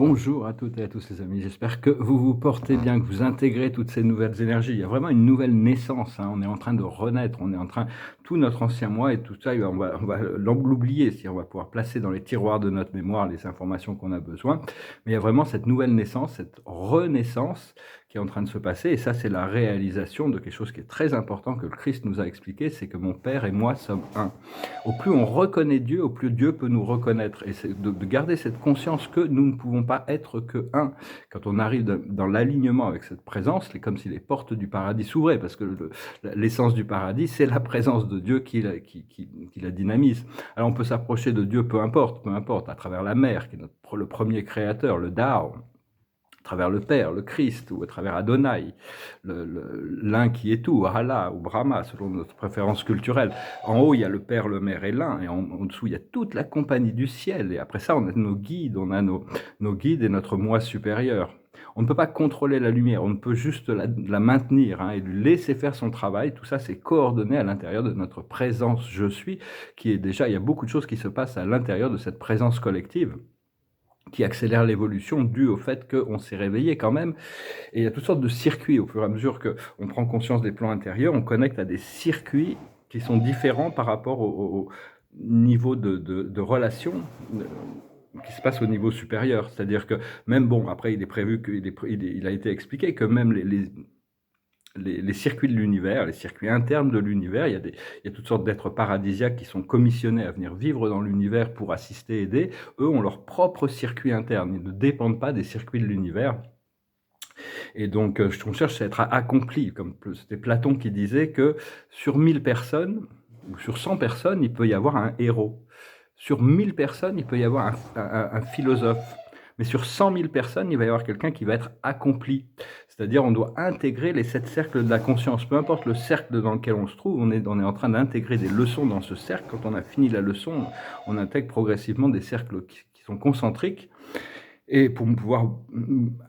Bonjour à toutes et à tous les amis, j'espère que vous vous portez bien, que vous intégrez toutes ces nouvelles énergies. Il y a vraiment une nouvelle naissance, hein. On est en train de renaître, on est en train tout notre ancien moi et tout ça, on va l'oublier, c'est-à-dire on va pouvoir placer dans les tiroirs de notre mémoire les informations qu'on a besoin. Mais il y a vraiment cette nouvelle naissance, cette renaissance qui est en train de se passer et ça, c'est la réalisation de quelque chose qui est très important que le Christ nous a expliqué, c'est que mon Père et moi sommes un. Au plus on reconnaît Dieu, au plus Dieu peut nous reconnaître. Et c'est de garder cette conscience que nous ne pouvons pas être que un. Quand on arrive dans l'alignement avec cette présence, c'est comme si les portes du paradis s'ouvraient, parce que l'essence du paradis, c'est la présence de Dieu qui la dynamise. Alors on peut s'approcher de Dieu, peu importe, à travers la mer, qui est le premier créateur, le Tao, à travers le Père, le Christ, ou à travers Adonai, l'un qui est tout, Allah ou Brahma, selon notre préférence culturelle. En haut, il y a le Père, le Mère et l'un, et en dessous, il y a toute la compagnie du ciel. Et après ça, on a nos guides, nos guides et notre moi supérieur. On ne peut pas contrôler la lumière, on ne peut juste la maintenir, hein, et lui laisser faire son travail. Tout ça, c'est coordonné à l'intérieur de notre présence je suis, qui est déjà, il y a beaucoup de choses qui se passent à l'intérieur de cette présence collective, qui accélère l'évolution due au fait qu'on s'est réveillé quand même. Et il y a toutes sortes de circuits au fur et à mesure qu'on prend conscience des plans intérieurs, on connecte à des circuits qui sont différents par rapport au niveau de relation qui se passe au niveau supérieur. C'est-à-dire que même, bon, après il est prévu, il a été expliqué que même les circuits de l'univers, les circuits internes de l'univers, il y a toutes sortes d'êtres paradisiaques qui sont commissionnés à venir vivre dans l'univers pour assister, aider. Eux ont leur propre circuit interne, ils ne dépendent pas des circuits de l'univers. Et donc, ce qu'on cherche, c'est à être accompli. Comme c'était Platon qui disait que sur 1000 personnes, ou sur 100 personnes, il peut y avoir un héros. Sur 1000 personnes, il peut y avoir un philosophe. Mais sur 100 000 personnes, il va y avoir quelqu'un qui va être accompli. C'est-à-dire, on doit intégrer les 7 cercles de la conscience. Peu importe le cercle dans lequel on se trouve, on est en train d'intégrer des leçons dans ce cercle. Quand on a fini la leçon, on intègre progressivement des cercles qui sont concentriques. Et pour pouvoir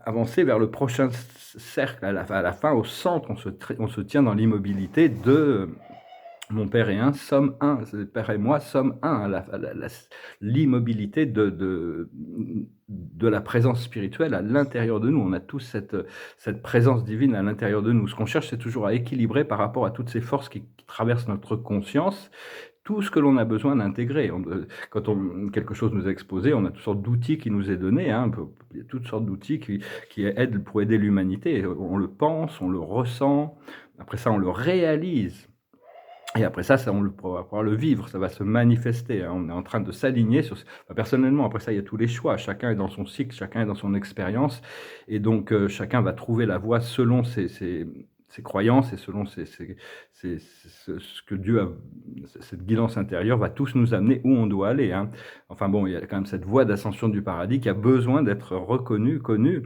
avancer vers le prochain cercle, à la fin, au centre, on se tient dans l'immobilité de mon Père et un, sommes un. Le Père et moi sommes un. L'immobilité de la présence spirituelle à l'intérieur de nous. On a tous cette présence divine à l'intérieur de nous. Ce qu'on cherche, c'est toujours à équilibrer par rapport à toutes ces forces qui traversent notre conscience, tout ce que l'on a besoin d'intégrer. Quand quelque chose nous est exposé, on a toutes sortes d'outils qui nous est donné, hein, il y a toutes sortes d'outils qui aident pour aider l'humanité. On le pense, on le ressent, après ça on le réalise. Et après ça, on va pouvoir le vivre, ça va se manifester, hein. On est en train de s'aligner sur... Personnellement, après ça, il y a tous les choix. Chacun est dans son cycle, chacun est dans son expérience. Et donc, chacun va trouver la voie selon ses croyances et selon ce que Dieu a... Cette guidance intérieure va tous nous amener où on doit aller, hein. Enfin bon, il y a quand même cette voie d'ascension du paradis qui a besoin d'être reconnue, connue.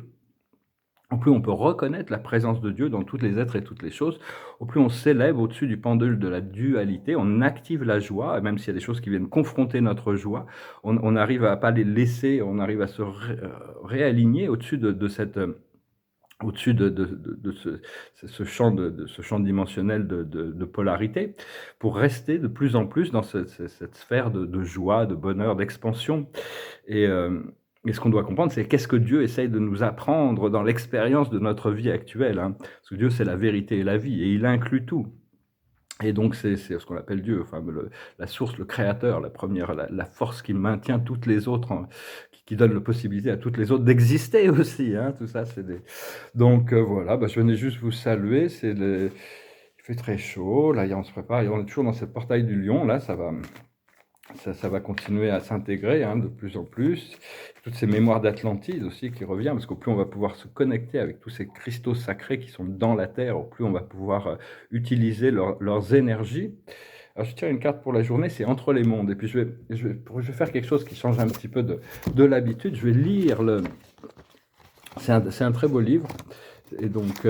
Au plus on peut reconnaître la présence de Dieu dans tous les êtres et toutes les choses, au plus on s'élève au-dessus du pendule de la dualité, on active la joie, et même s'il y a des choses qui viennent confronter notre joie, on arrive à pas les laisser, on arrive à se réaligner au-dessus de cette... au-dessus de ce champ dimensionnel de polarité, pour rester de plus en plus dans cette sphère de joie, de bonheur, d'expansion. Et ce qu'on doit comprendre, c'est qu'est-ce que Dieu essaye de nous apprendre dans l'expérience de notre vie actuelle, hein. Parce que Dieu, c'est la vérité et la vie, et il inclut tout. Et donc, c'est ce qu'on appelle Dieu, enfin, la source, le créateur, la force qui maintient toutes les autres, qui donne la possibilité à toutes les autres d'exister aussi, hein. Tout ça, c'est des... Donc, voilà, je venais juste vous saluer. Il fait très chaud, là, on se prépare, et on est toujours dans cette portail du lion, là, ça va continuer à s'intégrer, hein, de plus en plus. Toutes ces mémoires d'Atlantide aussi qui revient, parce qu'au plus on va pouvoir se connecter avec tous ces cristaux sacrés qui sont dans la Terre, au plus on va pouvoir utiliser leurs énergies. Alors je tire une carte pour la journée, c'est Entre les mondes. Et puis je vais faire quelque chose qui change un petit peu de l'habitude. Je vais lire c'est un très beau livre. Et donc,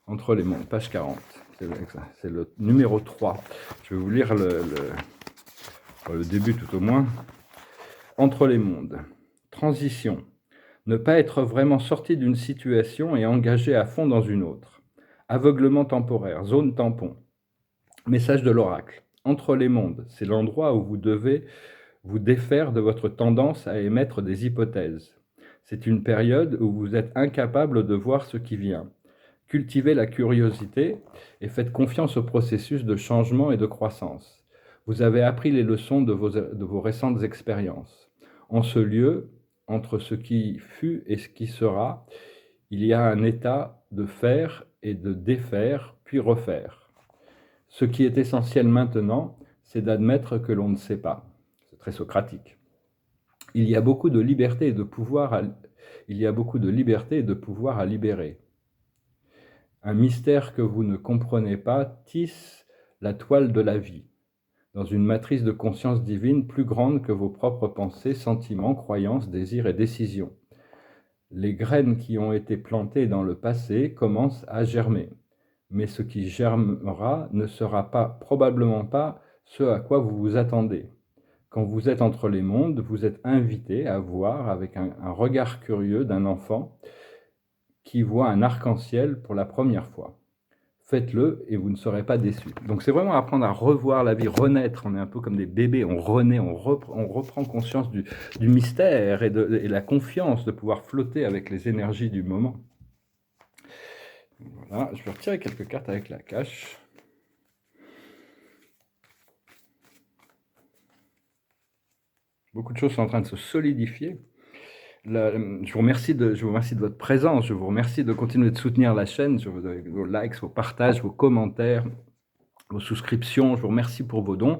Entre les mondes, page 40. C'est le numéro 3. Je vais vous lire le début tout au moins. Entre les mondes. Transition. Ne pas être vraiment sorti d'une situation et engagé à fond dans une autre. Aveuglement temporaire, zone tampon. Message de l'oracle. Entre les mondes, c'est l'endroit où vous devez vous défaire de votre tendance à émettre des hypothèses. C'est une période où vous êtes incapable de voir ce qui vient. Cultivez la curiosité et faites confiance au processus de changement et de croissance. Vous avez appris les leçons de vos récentes expériences. En ce lieu, entre ce qui fut et ce qui sera, il y a un état de faire et de défaire, puis refaire. Ce qui est essentiel maintenant, c'est d'admettre que l'on ne sait pas. C'est très socratique. Il y a beaucoup de liberté et de pouvoir à libérer. Un mystère que vous ne comprenez pas tisse la toile de la vie, dans une matrice de conscience divine plus grande que vos propres pensées, sentiments, croyances, désirs et décisions. Les graines qui ont été plantées dans le passé commencent à germer, mais ce qui germera ne sera probablement pas ce à quoi vous vous attendez. Quand vous êtes entre les mondes, vous êtes invité à voir avec un regard curieux d'un enfant qui voit un arc-en-ciel pour la première fois. Faites-le et vous ne serez pas déçus. Donc c'est vraiment apprendre à revoir la vie, renaître. On est un peu comme des bébés, on renaît, on reprend conscience du mystère et la confiance de pouvoir flotter avec les énergies du moment. Voilà, je vais retirer quelques cartes avec la cache. Beaucoup de choses sont en train de se solidifier. Je vous remercie de votre présence, je vous remercie de continuer de soutenir la chaîne, vos likes, vos partages, vos commentaires, vos souscriptions, je vous remercie pour vos dons.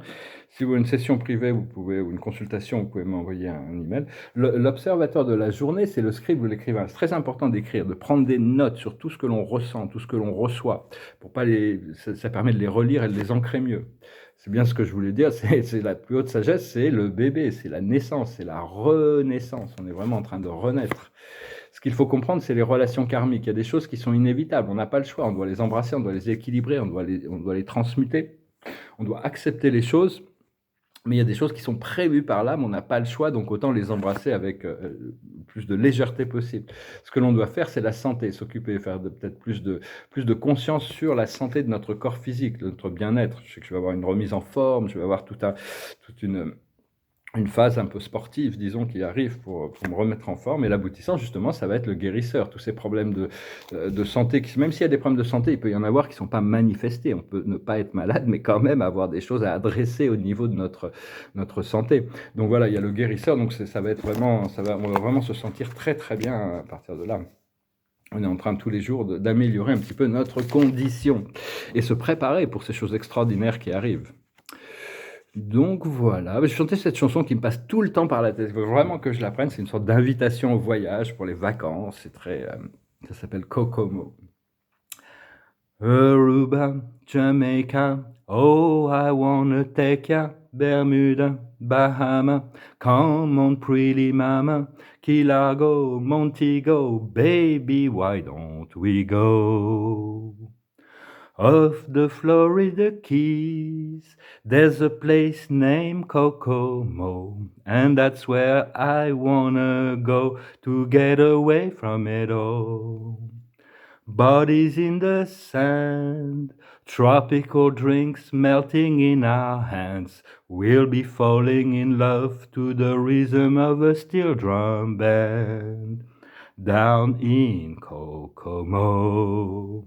Si vous avez une session privée ou une consultation, vous pouvez m'envoyer un email. L'observateur de la journée, c'est le scribe ou l'écrivain. C'est très important d'écrire, de prendre des notes sur tout ce que l'on ressent, tout ce que l'on reçoit. Pour pas ça permet de les relire et de les ancrer mieux. C'est bien ce que je voulais dire, c'est la plus haute sagesse, c'est le bébé, c'est la naissance, c'est la renaissance. On est vraiment en train de renaître. Ce qu'il faut comprendre, c'est les relations karmiques. Il y a des choses qui sont inévitables, on n'a pas le choix, on doit les embrasser, on doit les équilibrer, on doit les transmuter, on doit accepter les choses, mais il y a des choses qui sont prévues par l'âme, on n'a pas le choix, donc autant les embrasser avec le plus de légèreté possible. Ce que l'on doit faire, c'est la santé, s'occuper, faire peut-être plus de conscience sur la santé de notre corps physique, de notre bien-être. Je sais que je vais avoir une remise en forme, je vais avoir toute une phase un peu sportive, disons, qui arrive pour me remettre en forme. Et l'aboutissant, justement, ça va être le guérisseur. Tous ces problèmes de santé, même s'il y a des problèmes de santé, il peut y en avoir qui ne sont pas manifestés. On peut ne pas être malade, mais quand même avoir des choses à adresser au niveau de notre santé. Donc voilà, il y a le guérisseur. Donc on va vraiment se sentir très très bien à partir de là. On est en train tous les jours d'améliorer un petit peu notre condition et se préparer pour ces choses extraordinaires qui arrivent. Donc voilà, je chantais cette chanson qui me passe tout le temps par la tête. Il faut vraiment que je l'apprenne. C'est une sorte d'invitation au voyage pour les vacances. C'est ça s'appelle Kokomo. Aruba, Jamaica, oh I wanna take ya. Bermuda, Bahama, come on pretty mama. Key Largo, Montego, baby, why don't we go? Off the Florida Keys, there's a place named Kokomo, and that's where I wanna go to get away from it all. Bodies in the sand, tropical drinks melting in our hands. We'll be falling in love to the rhythm of a steel drum band down in Kokomo.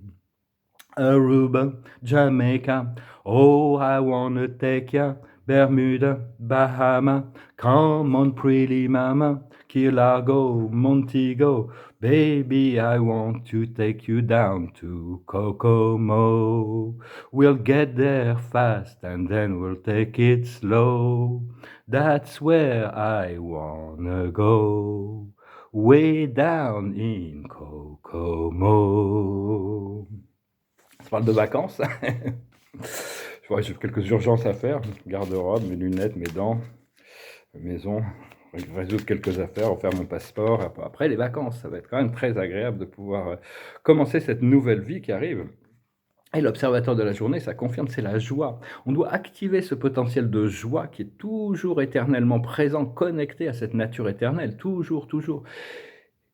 Aruba, Jamaica, oh I wanna take ya. Bermuda, Bahama, come on pretty mama. Key Largo, Montego, baby I want to take you down to Kokomo. We'll get there fast and then we'll take it slow. That's where I wanna go, way down in Kokomo. On parle de vacances. J'ai quelques urgences à faire. Garde-robe, mes lunettes, mes dents, ma maison, résoudre quelques affaires, refaire mon passeport. Après les vacances, ça va être quand même très agréable de pouvoir commencer cette nouvelle vie qui arrive. Et l'observateur de la journée, ça confirme, c'est la joie. On doit activer ce potentiel de joie qui est toujours éternellement présent, connecté à cette nature éternelle, toujours, toujours.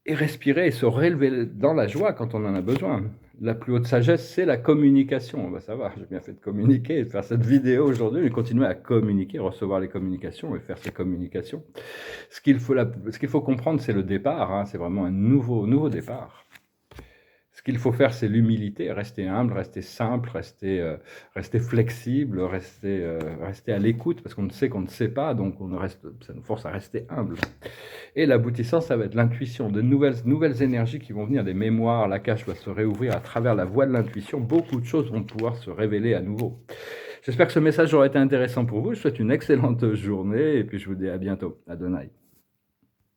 et respirer et se relever dans la joie quand on en a besoin. La plus haute sagesse, c'est la communication. Bah, ça va, j'ai bien fait de communiquer et de faire cette vidéo aujourd'hui et continuer à communiquer, recevoir les communications et faire ces communications. Ce qu'il faut comprendre, c'est le départ, hein, c'est vraiment un nouveau départ. Ce qu'il faut faire, c'est l'humilité, rester humble, rester simple, rester flexible, rester à l'écoute, parce qu'on ne sait pas, donc ça nous force à rester humble. Et l'aboutissant, ça va être l'intuition, de nouvelles énergies qui vont venir, des mémoires, la cage va se réouvrir à travers la voie de l'intuition, beaucoup de choses vont pouvoir se révéler à nouveau. J'espère que ce message aura été intéressant pour vous, je vous souhaite une excellente journée, et puis je vous dis à bientôt, à Adonai.